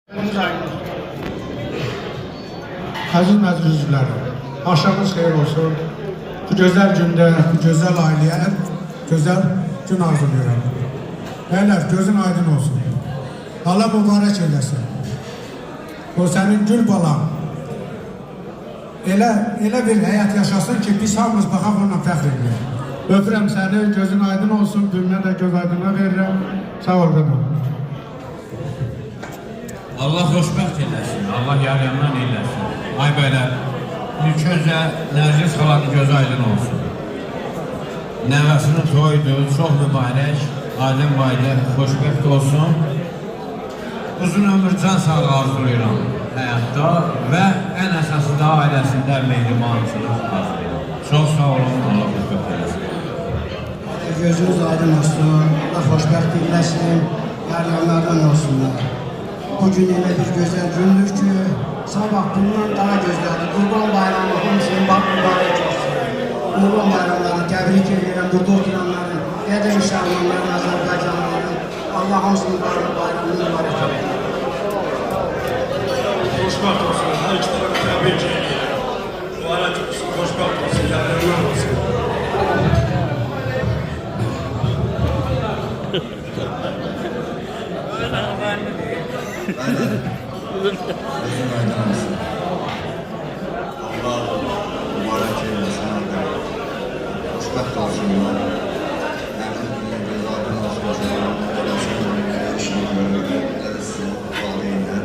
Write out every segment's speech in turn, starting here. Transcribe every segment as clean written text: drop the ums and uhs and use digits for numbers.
Aziz məclis üzvləri, axşamınız xeyir olsun. Bu gözəl gündə, bu gözəl ailəyə ən gözəl gün arzulayıram. Bəylər, gözün aydın olsun. Allah mübarək eləsin. O sənin gül balam. Elə bir həyat yaşasın ki, biz hamımız baxaq onunla fəxr edilir. Öpürəm səni, gözün aydın olsun, gününə də göz aydınlığa verirəm. Sağ ol qadın. Allah xoşbəxt eləsin, Allah yarayandan eləsin. Ay belə, ilk öncə Nərgiz xalanın gözü aydın olsun. Nəvəsinin toyudur, çox mübarək, aydın bayda, xoşbəxt olsun. Uzun ömür, can sağlığı arzulayıram həyatda və ən əsası da ailəsində mehribansınız arzulayıram. Çox sağ olun, Allah xoşbəxt eləsin. Gözünüz aydın olsun, Allah xoşbəxt eləsin, yarayanlardan olsunlar. Bugün elə bir gözəl gündür ki, sabah bundan daha gözəldir. Qurban bayramı hamısının bax mübarək olsun. Qurban bayramlarını təbrik edirəm, burada oturanların, qədir müsəlmanların, Azərbaycanların, Allah hamısının bayramını mübarək olsun. Xoşbəxt olsun, hər iki tərəfə təbrik edirəm. Mübarək olsun, xoşbəxt olsun, yarayanlar olsun. Gözün aydın olsun. Allah mübarək eylesin. Xoşbəxt olsunlar. Həmçinin göz aydın olsun. İşini görürlər. Sizin valiyinə.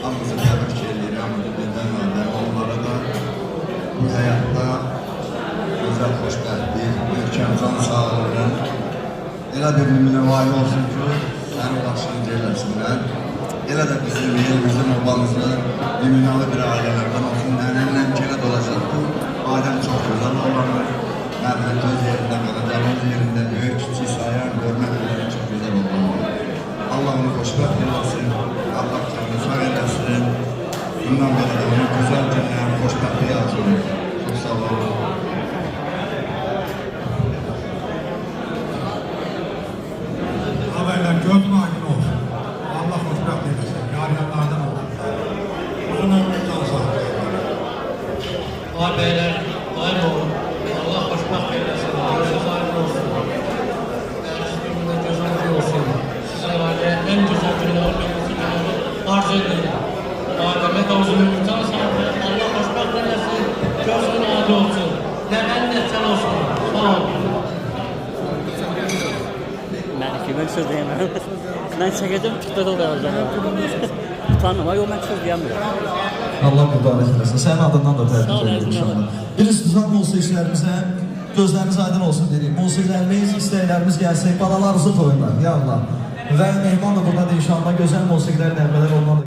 Hamımızı təbrik edirəm. Onlara da bu həyatda gözəl xoşbəxtlik, möhkəm can sağlığı, elə bir müminə vali olsun ki, səni başlayınca eləsinlər. Elə də bizim obamızda liminalı bir ailələrdən olsun, nənənlə kelət olacaqdır. Ailəm çox gözəl olanlar, mərhəmət öz yerində qalacaq, öz yerində böyük, kiçik, sayar, görmək üzrə çox gözəl olanlar. Allah onu xoşbəxt eləsin, Allah canını sağ eləsin. Bundan belə də onun gözəl günlərin xoşbəxtliyi arzulayır. Çox sağ olun. Haberler gözün aydın olsun. Allah xoşbəxt eləsin, yarayanlardan olsun. Uzun ömür can sağlığı. Ay beyler, ayrı olun. Allah xoşbəxt eləsin, gözünüz aydın olsun. Dərsiz günündə gözünüz olsun. Sizin aileye en güzel günler olması günleri arz edin. Adem'e de uzun ömür can sağlığı. Allah xoşbəxt eləsin, gözün aydın olsun. Nəvən neçən olsun. Sağ olun. Ben söz diyemem. Ben çekeceğim, TikTok'ta da yazacağım. Utanma, yok ben söz diyemiyorum. Allah mübarək eləsin. Sənin adından da təbrik edirəm inşallah. Bir istizam musiqiçilərimizə gözləriniz aydın olsun dedik. Musiqilərimiz, istəklərimiz gəlsin, balalarınızı toyunlar. Ya Allah. Və mehman da buradadır inşallah. Gözəl musiqilər, nəğmələr olmalı.